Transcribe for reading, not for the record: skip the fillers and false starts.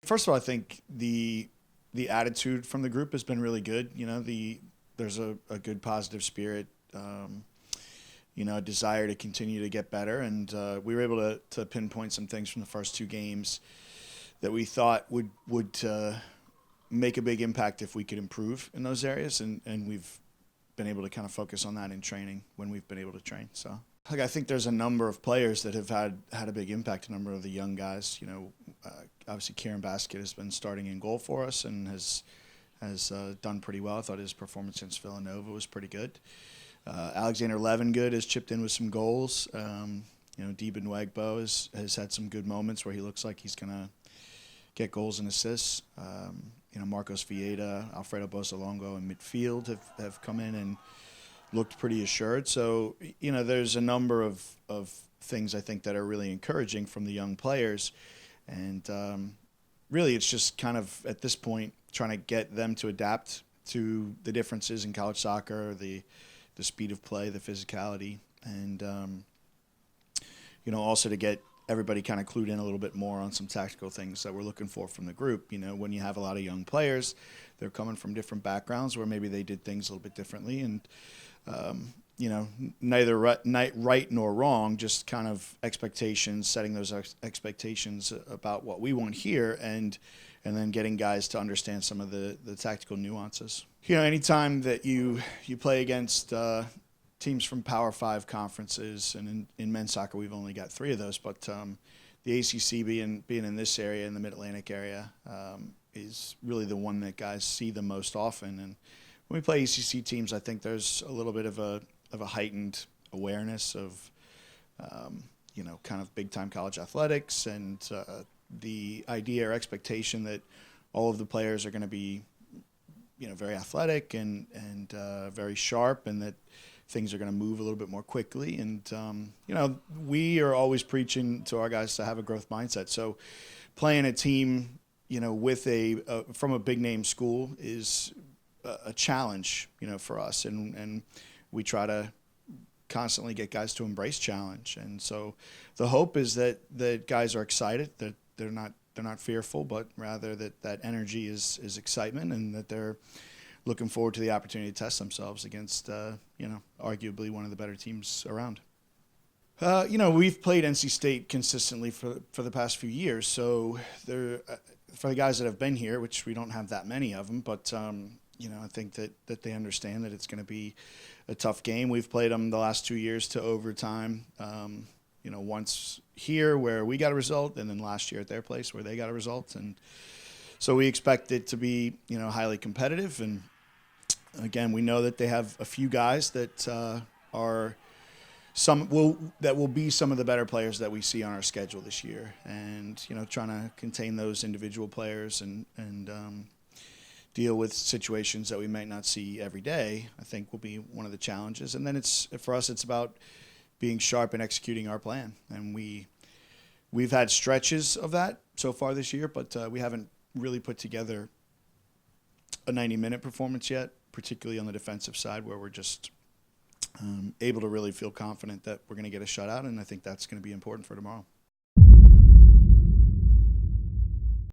First of all, I think the attitude from the group has been really good. There's a good positive spirit, a desire to continue to get better, and we were able to pinpoint some things from the first two games that we thought would make a big impact if we could improve in those areas, and we've been able to kind of focus on that in training when we've been able to train. So, I think there's a number of players that have had a big impact. A number of the young guys, obviously Kieran Basket has been starting in goal for us and has done pretty well. I thought his performance against Villanova was pretty good. Alexander Levengood has chipped in with some goals. Deben Wegbo has had some good moments where he looks like he's going to get goals and assists. Marcos Vieta, Alfredo Bosalongo in midfield have come in and looked pretty assured. So, there's a number of things I think that are really encouraging from the young players. And really it's just kind of, at this point, trying to get them to adapt to the differences in college soccer, the speed of play, the physicality, and, also to get everybody kind of clued in a little bit more on some tactical things that we're looking for from the group. When you have a lot of young players, they're coming from different backgrounds where maybe they did things a little bit differently. And, neither right nor wrong, just kind of expectations, setting those expectations about what we want here, and then getting guys to understand some of the tactical nuances. Anytime that you play against teams from Power 5 conferences, and in men's soccer we've only got 3 of those, but the ACC being in this area, in the Mid-Atlantic area, is really the one that guys see the most often. And when we play ACC teams, I think there's a little bit of a heightened awareness of, kind of big-time college athletics, and the idea or expectation that all of the players are going to be, very athletic and very sharp, and that things are going to move a little bit more quickly. And, we are always preaching to our guys to have a growth mindset. So playing a team, with from a big-name school is a challenge, for us. And we try to constantly get guys to embrace challenge. And so the hope is that guys are excited, that they're not fearful, but rather that energy is excitement, and that they're looking forward to the opportunity to test themselves against, arguably one of the better teams around. We've played NC State consistently for the past few years. So for the guys that have been here, which we don't have that many of them, but, I think that they understand that it's going to be a tough game. We've played them the last 2 years to overtime, once here where we got a result, and then last year at their place where they got a result. And so we expect it to be, highly competitive. And again, we know that they have a few guys that will be some of the better players that we see on our schedule this year. And, trying to contain those individual players and deal with situations that we might not see every day, I think will be one of the challenges. And then for us, it's about being sharp and executing our plan. And we've had stretches of that so far this year, but we haven't really put together a 90-minute performance yet, particularly on the defensive side, where we're just able to really feel confident that we're going to get a shutout, and I think that's going to be important for tomorrow.